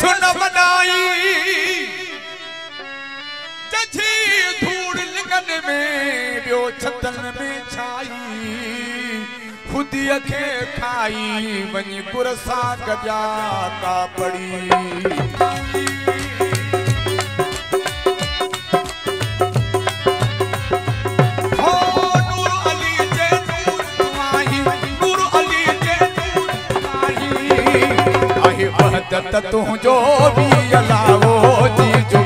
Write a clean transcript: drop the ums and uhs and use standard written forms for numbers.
सुन बनाई जझी धूड़ लिंगन में बियो छतन में छाई खुदिया के खाई वनी कुरसा गजा का पड़ी वहदत तू जो भी अलावो जी जो